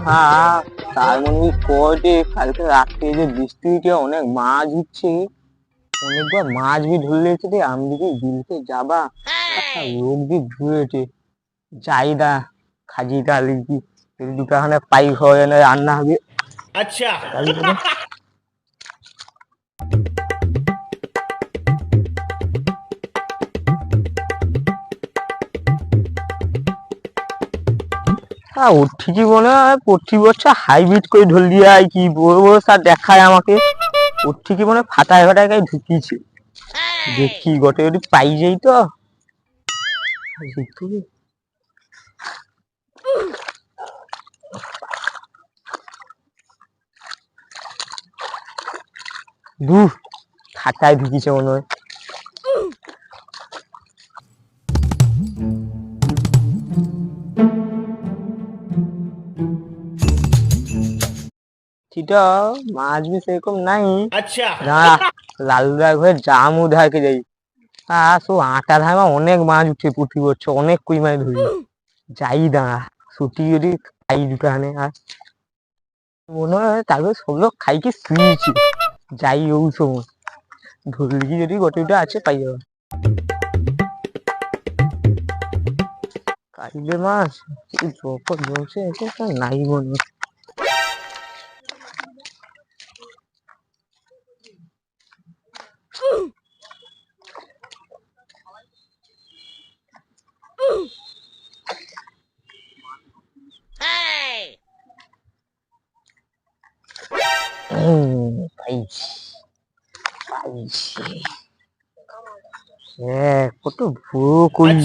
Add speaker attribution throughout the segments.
Speaker 1: হ্যাঁ, তার মনে কয়টে কালকে রাত্রে যে বৃষ্টিতে অনেক মাছ উঠছে, অনেকবার মাছ বি ধরলেছে রে। আমি যদি বিলতে যাবা লোক বি ধুয়েছে যাইদা খাজিটা লিখি দুটাখানে পাই হয় না রান্না হবে। আচ্ছা তাই বলে হ্যাঁ ওর ঠিকই মনে হয় প্রতি বছর হাইব্রিড করে ধরলি আর কি বড় বড় সার দেখায় আমাকে। ওর ঠিকই মনে হয় ফাটায় ফাটায় গায়ে ঢুকিয়েছে। দেখি গোটে যদি পাই যাই তো দু খাতায় ঢুকিছে মনে হয়। সেটা মাছ বি সেরকম নাই। আচ্ছা লালুদার ঘরে জাম উধারকে যাই সো আটা ধামা অনেক মাছ উঠে প্রতি বছর অনেক কই মাছ ধরি যাই দাঁড়া ছুটি যদি খাই দুটানে আর মনে হয় তারপরে সব লোক খাইকে শুয়েছি যাই ও সময় ধরলি যদি গোটিটা আছে পাই যাবে। কাইলে মাছ যখন জমছে এখন নাই মনে হয়। পাইছি পাইছি কত ভুয়ো করি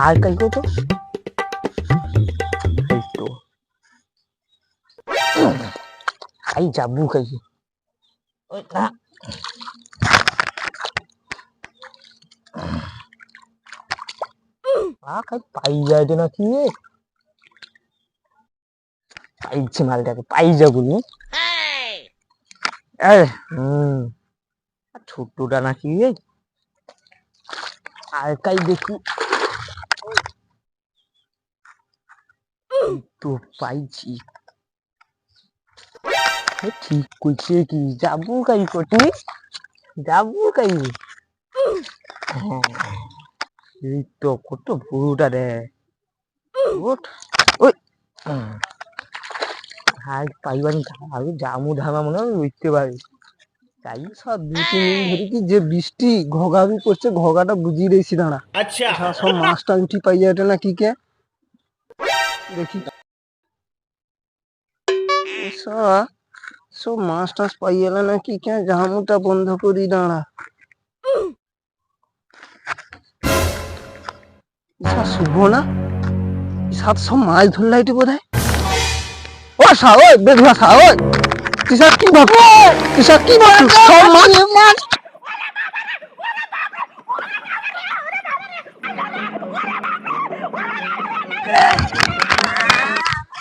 Speaker 1: আর কাই কত তো খাই যাবো খাই খাই পাই যায় তো নাকি পাইছে মালটাকে পাই যাবো নি ছোট্টটা নাকি আর কাই দেখি তো পাইছি ঠিক করছে কি যাবো কাই কটি যাবো কাই এই তো কত পুরোটা রে ওই হাই পাইবানি আগে জামু ধামা মনে হয় উঠতে পারি তাই সব দু তিন দিন ধরে কি যে বৃষ্টি ঘগাবি করছে ঘগাটা বুঝিয়ে দিয়েছি দাঁড়া। আচ্ছা সব মাছটা উঠি পাই যায় না কি কে দেখি সব মাছ টাছ পাই গেল না কি কে জামুটা বন্ধ করি দাঁড়া। শুভ না সাত সব মাছ ধরলে এটি বোধ হয় ও সাওয় বেধুয়া সাওয় কিসা কি ভাবছো কিসা কি ভাবছো সব মাছ